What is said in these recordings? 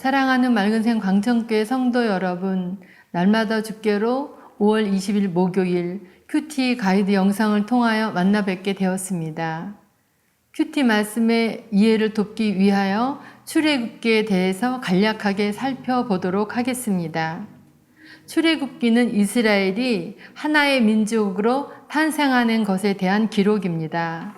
사랑하는 맑은샘 광천교회 성도 여러분, 날마다 주께로 5월 20일 목요일 큐티 가이드 영상을 통하여 만나 뵙게 되었습니다. 큐티 말씀의 이해를 돕기 위하여 출애굽기에 대해서 간략하게 살펴보도록 하겠습니다. 출애굽기는 이스라엘이 하나의 민족으로 탄생하는 것에 대한 기록입니다.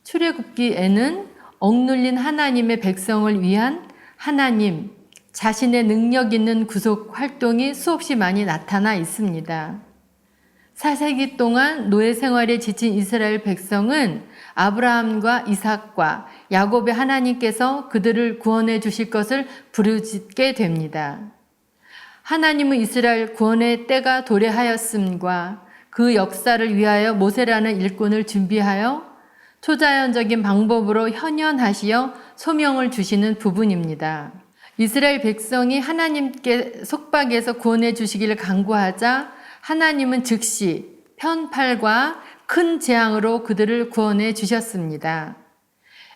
출애굽기에는 억눌린 하나님의 백성을 위한 하나님 자신의 능력 있는 구속 활동이 수없이 많이 나타나 있습니다. 4세기 동안 노예 생활에 지친 이스라엘 백성은 아브라함과 이삭과 야곱의 하나님께서 그들을 구원해 주실 것을 부르짖게 됩니다. 하나님은 이스라엘 구원의 때가 도래하였음과 그 역사를 위하여 모세라는 일꾼을 준비하여 초자연적인 방법으로 현현하시어 소명을 주시는 부분입니다. 이스라엘 백성이 하나님께 속박에서 구원해 주시기를 간구하자 하나님은 즉시 편팔과 큰 재앙으로 그들을 구원해 주셨습니다.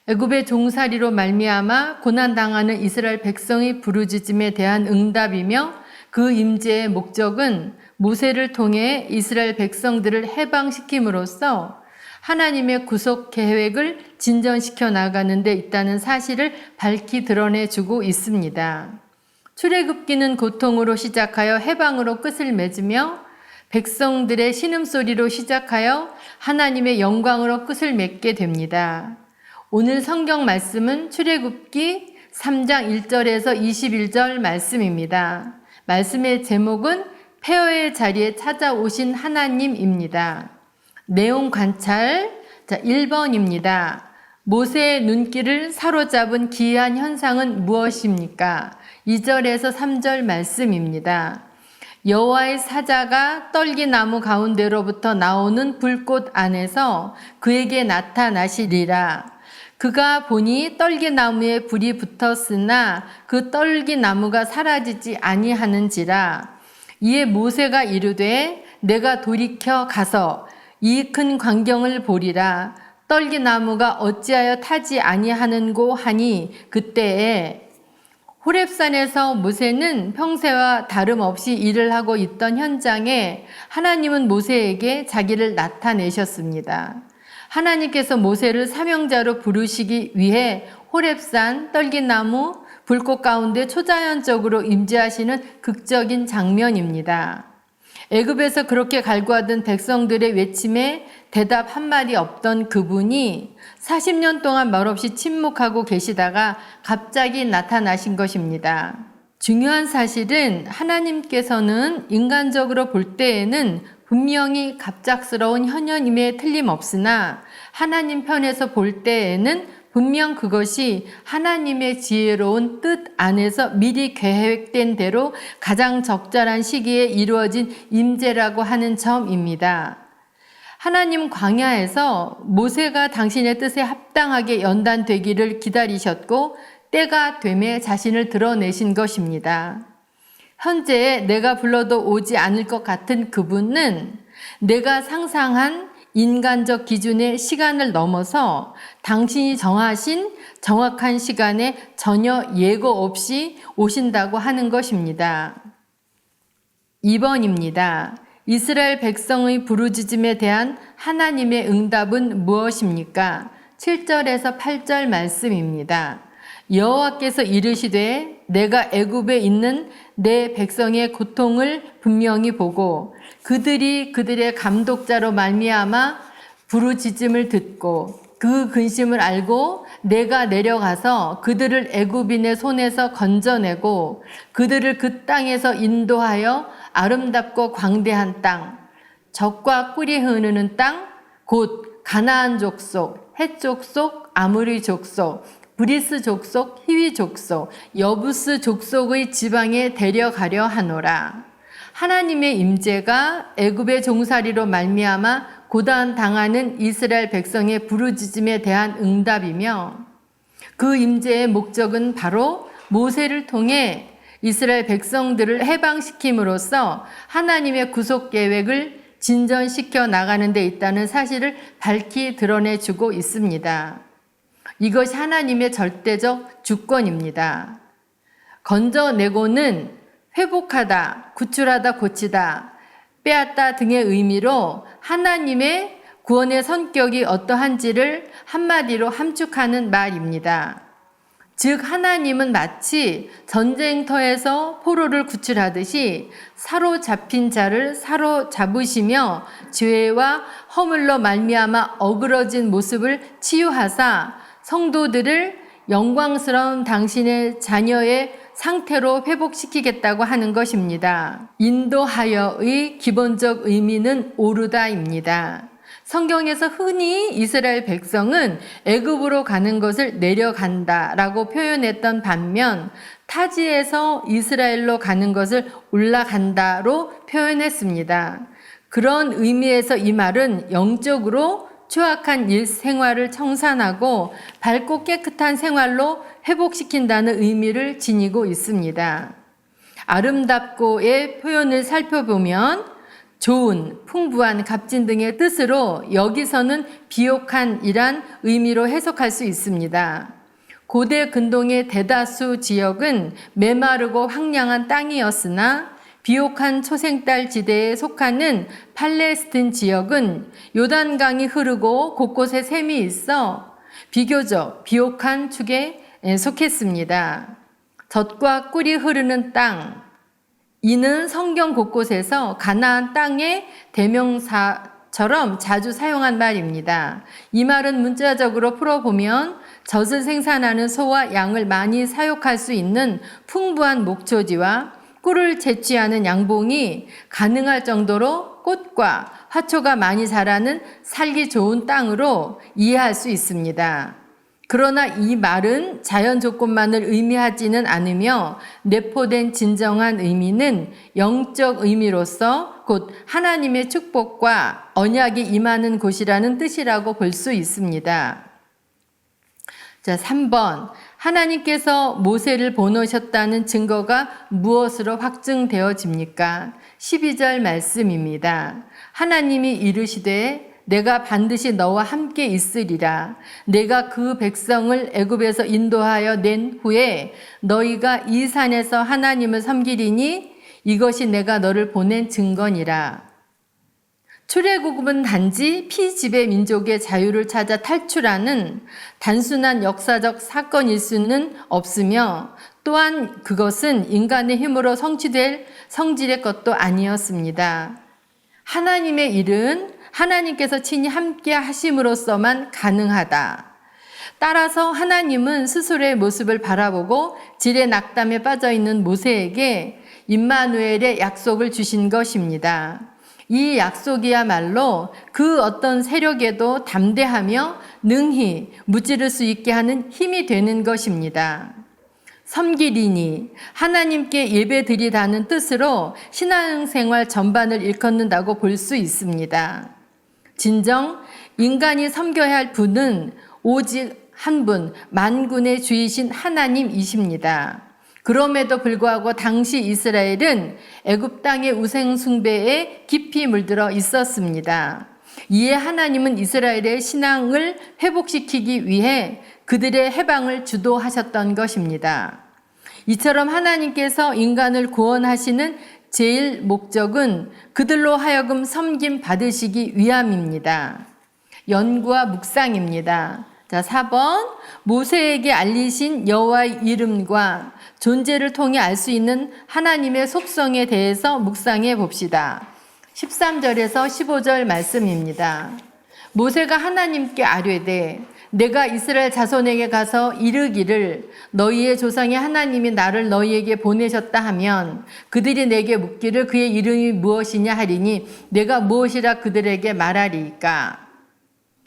애굽의 종살이로 말미암아 고난당하는 이스라엘 백성의 부르짖음에 대한 응답이며 그 임재의 목적은 모세를 통해 이스라엘 백성들을 해방시킴으로써 하나님의 구속 계획을 진전시켜 나가는 데 있다는 사실을 밝히 드러내주고 있습니다. 출애굽기는 고통으로 시작하여 해방으로 끝을 맺으며 백성들의 신음소리로 시작하여 하나님의 영광으로 끝을 맺게 됩니다. 오늘 성경 말씀은 출애굽기 3장 1절에서 21절 말씀입니다. 말씀의 제목은 폐허의 자리에 찾아오신 하나님입니다. 내용 관찰 1번입니다. 모세의 눈길을 사로잡은 기이한 현상은 무엇입니까? 2절에서 3절 말씀입니다. 여호와의 사자가 떨기나무 가운데로부터 나오는 불꽃 안에서 그에게 나타나시리라. 그가 보니 떨기나무에 불이 붙었으나 그 떨기나무가 사라지지 아니하는지라. 이에 모세가 이르되 내가 돌이켜 가서 이 큰 광경을 보리라. 떨기나무가 어찌하여 타지 아니하는고 하니 그때에 호렙산에서 모세는 평소와 다름없이 일을 하고 있던 현장에 하나님은 모세에게 자기를 나타내셨습니다. 하나님께서 모세를 사명자로 부르시기 위해 호렙산 떨기나무 불꽃 가운데 초자연적으로 임재하시는 극적인 장면입니다. 애굽에서 그렇게 갈구하던 백성들의 외침에 대답 한마디 없던 그분이 40년 동안 말없이 침묵하고 계시다가 갑자기 나타나신 것입니다. 중요한 사실은 하나님께서는 인간적으로 볼 때에는 분명히 갑작스러운 현현임에 틀림없으나 하나님 편에서 볼 때에는 분명 그것이 하나님의 지혜로운 뜻 안에서 미리 계획된 대로 가장 적절한 시기에 이루어진 임재라고 하는 점입니다. 하나님 광야에서 모세가 당신의 뜻에 합당하게 연단되기를 기다리셨고 때가 되매 자신을 드러내신 것입니다. 현재 내가 불러도 오지 않을 것 같은 그분은 내가 상상한 인간적 기준의 시간을 넘어서 당신이 정하신 정확한 시간에 전혀 예고 없이 오신다고 하는 것입니다. 2번입니다. 이스라엘 백성의 부르짖음에 대한 하나님의 응답은 무엇입니까? 7절에서 8절 말씀입니다. 여호와께서 이르시되 내가 애굽에 있는 내 백성의 고통을 분명히 보고 그들이 그들의 감독자로 말미암아 부르짖음을 듣고 그 근심을 알고 내가 내려가서 그들을 애굽인의 손에서 건져내고 그들을 그 땅에서 인도하여 아름답고 광대한 땅, 젖과 꿀이 흐르는 땅, 곧 가나안 족속, 헷 족속, 아모리 족속, 브리스 족속, 히위 족속, 여부스 족속의 지방에 데려가려 하노라. 하나님의 임재가 애굽의 종살이로 말미암아 고단 당하는 이스라엘 백성의 부르짖음에 대한 응답이며 그 임재의 목적은 바로 모세를 통해 이스라엘 백성들을 해방시킴으로써 하나님의 구속 계획을 진전시켜 나가는 데 있다는 사실을 밝히 드러내주고 있습니다. 이것이 하나님의 절대적 주권입니다. 건져내고는 회복하다, 구출하다, 고치다, 빼앗다 등의 의미로 하나님의 구원의 성격이 어떠한지를 한마디로 함축하는 말입니다. 즉 하나님은 마치 전쟁터에서 포로를 구출하듯이 사로잡힌 자를 사로잡으시며 죄와 허물로 말미암아 어그러진 모습을 치유하사 성도들을 영광스러운 당신의 자녀의 상태로 회복시키겠다고 하는 것입니다. 인도하여의 기본적 의미는 오르다입니다. 성경에서 흔히 이스라엘 백성은 애굽으로 가는 것을 내려간다라고 표현했던 반면 타지에서 이스라엘로 가는 것을 올라간다로 표현했습니다. 그런 의미에서 이 말은 영적으로 추악한 일생활을 청산하고 밝고 깨끗한 생활로 회복시킨다는 의미를 지니고 있습니다. 아름답고의 표현을 살펴보면 좋은, 풍부한, 값진 등의 뜻으로 여기서는 비옥한이란 의미로 해석할 수 있습니다. 고대 근동의 대다수 지역은 메마르고 황량한 땅이었으나 비옥한 초생딸 지대에 속하는 팔레스틴 지역은 요단강이 흐르고 곳곳에 샘이 있어 비교적 비옥한 축에 속했습니다. 젖과 꿀이 흐르는 땅, 이는 성경 곳곳에서 가나안 땅의 대명사처럼 자주 사용한 말입니다. 이 말은 문자적으로 풀어보면 젖을 생산하는 소와 양을 많이 사육할 수 있는 풍부한 목초지와 꿀을 채취하는 양봉이 가능할 정도로 꽃과 화초가 많이 자라는 살기 좋은 땅으로 이해할 수 있습니다. 그러나 이 말은 자연 조건만을 의미하지는 않으며 내포된 진정한 의미는 영적 의미로서 곧 하나님의 축복과 언약이 임하는 곳이라는 뜻이라고 볼 수 있습니다. 자, 3번. 하나님께서 모세를 보내셨다는 증거가 무엇으로 확증되어집니까? 12절 말씀입니다. 하나님이 이르시되 내가 반드시 너와 함께 있으리라. 내가 그 백성을 애굽에서 인도하여 낸 후에 너희가 이 산에서 하나님을 섬기리니 이것이 내가 너를 보낸 증거니라. 출애굽은 단지 피지배 민족의 자유를 찾아 탈출하는 단순한 역사적 사건일 수는 없으며 또한 그것은 인간의 힘으로 성취될 성질의 것도 아니었습니다. 하나님의 일은 하나님께서 친히 함께 하심으로써만 가능하다. 따라서 하나님은 스스로의 모습을 바라보고 질의 낙담에 빠져있는 모세에게 임마누엘의 약속을 주신 것입니다. 이 약속이야말로 그 어떤 세력에도 담대하며 능히 무찌를 수 있게 하는 힘이 되는 것입니다. 섬기리니 하나님께 예배드리다는 뜻으로 신앙생활 전반을 일컫는다고 볼 수 있습니다. 진정 인간이 섬겨야 할 분은 오직 한 분, 만군의 주이신 하나님이십니다. 그럼에도 불구하고 당시 이스라엘은 애굽 땅의 우상 숭배에 깊이 물들어 있었습니다. 이에 하나님은 이스라엘의 신앙을 회복시키기 위해 그들의 해방을 주도하셨던 것입니다. 이처럼 하나님께서 인간을 구원하시는 제일 목적은 그들로 하여금 섬김 받으시기 위함입니다. 연구와 묵상입니다. 자, 4번 모세에게 알리신 여호와의 이름과 존재를 통해 알 수 있는 하나님의 속성에 대해서 묵상해 봅시다. 13절에서 15절 말씀입니다. 모세가 하나님께 아뢰되 내가 이스라엘 자손에게 가서 이르기를 너희의 조상의 하나님이 나를 너희에게 보내셨다 하면 그들이 내게 묻기를 그의 이름이 무엇이냐 하리니 내가 무엇이라 그들에게 말하리이까.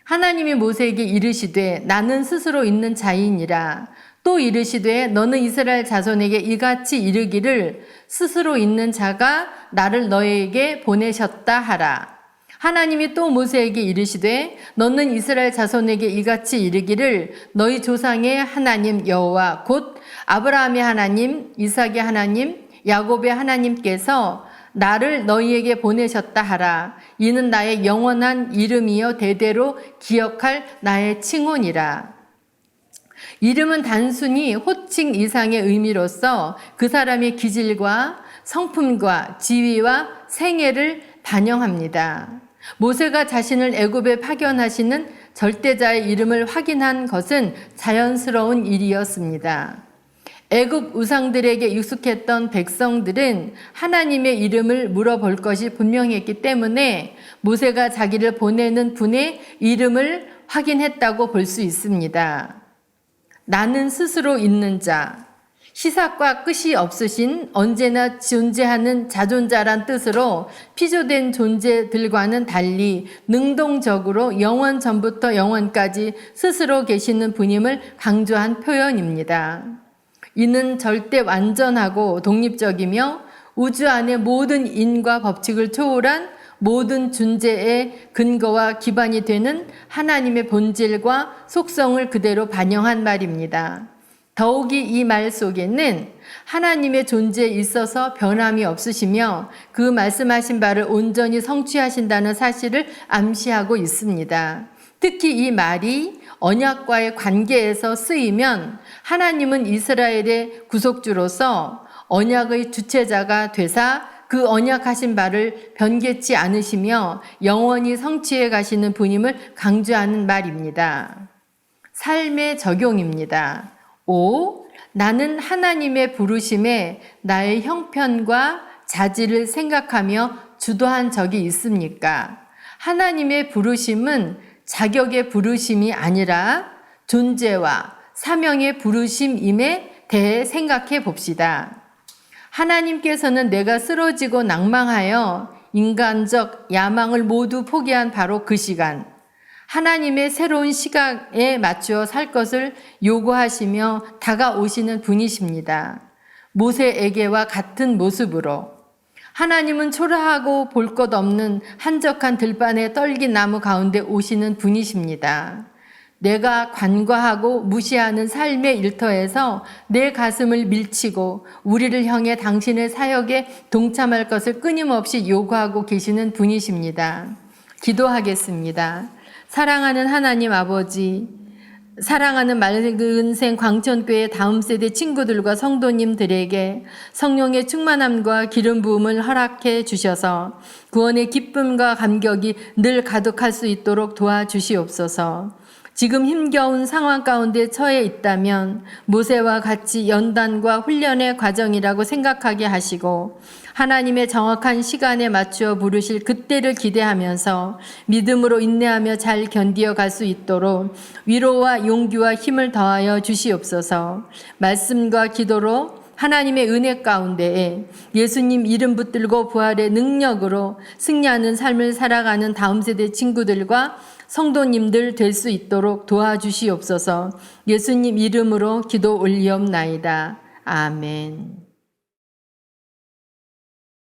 하나님이 모세에게 이르시되 나는 스스로 있는 자이니라. 또 이르시되 너는 이스라엘 자손에게 이같이 이르기를 스스로 있는 자가 나를 너희에게 보내셨다 하라. 하나님이 또 모세에게 이르시되 너는 이스라엘 자손에게 이같이 이르기를 너희 조상의 하나님 여호와 곧 아브라함의 하나님, 이삭의 하나님, 야곱의 하나님께서 나를 너희에게 보내셨다 하라. 이는 나의 영원한 이름이요 대대로 기억할 나의 칭혼이라. 이름은 단순히 호칭 이상의 의미로서 그 사람의 기질과 성품과 지위와 생애를 반영합니다. 모세가 자신을 애굽에 파견하시는 절대자의 이름을 확인한 것은 자연스러운 일이었습니다. 애굽 우상들에게 익숙했던 백성들은 하나님의 이름을 물어볼 것이 분명했기 때문에 모세가 자기를 보내는 분의 이름을 확인했다고 볼 수 있습니다. 나는 스스로 있는 자, 시작과 끝이 없으신 언제나 존재하는 자존자란 뜻으로 피조된 존재들과는 달리 능동적으로 영원 전부터 영원까지 스스로 계시는 분임을 강조한 표현입니다. 이는 절대 완전하고 독립적이며 우주 안의 모든 인과 법칙을 초월한 모든 존재의 근거와 기반이 되는 하나님의 본질과 속성을 그대로 반영한 말입니다. 더욱이 이 말 속에는 하나님의 존재에 있어서 변함이 없으시며 그 말씀하신 바를 온전히 성취하신다는 사실을 암시하고 있습니다. 특히 이 말이 언약과의 관계에서 쓰이면 하나님은 이스라엘의 구속주로서 언약의 주체자가 되사 그 언약하신 바를 변개치 않으시며 영원히 성취해 가시는 분임을 강조하는 말입니다. 삶의 적용입니다. 5. 나는 하나님의 부르심에 나의 형편과 자질을 생각하며 주도한 적이 있습니까? 하나님의 부르심은 자격의 부르심이 아니라 존재와 사명의 부르심임에 대해 생각해 봅시다. 하나님께서는 내가 쓰러지고 낭망하여 인간적 야망을 모두 포기한 바로 그 시간, 하나님의 새로운 시각에 맞추어 살 것을 요구하시며 다가오시는 분이십니다. 모세에게와 같은 모습으로 하나님은 초라하고 볼 것 없는 한적한 들판의 떨긴 나무 가운데 오시는 분이십니다. 내가 관과하고 무시하는 삶의 일터에서 내 가슴을 밀치고 우리를 향해 당신의 사역에 동참할 것을 끊임없이 요구하고 계시는 분이십니다. 기도하겠습니다. 사랑하는 하나님 아버지, 사랑하는 맑은생 광천교회 다음 세대 친구들과 성도님들에게 성령의 충만함과 기름 부음을 허락해 주셔서 구원의 기쁨과 감격이 늘 가득할 수 있도록 도와주시옵소서. 지금 힘겨운 상황 가운데 처해 있다면 모세와 같이 연단과 훈련의 과정이라고 생각하게 하시고 하나님의 정확한 시간에 맞추어 부르실 그때를 기대하면서 믿음으로 인내하며 잘 견디어 갈 수 있도록 위로와 용기와 힘을 더하여 주시옵소서. 말씀과 기도로 하나님의 은혜 가운데에 예수님 이름 붙들고 부활의 능력으로 승리하는 삶을 살아가는 다음 세대 친구들과 성도님들 될 수 있도록 도와주시옵소서. 예수님 이름으로 기도 올리옵나이다. 아멘.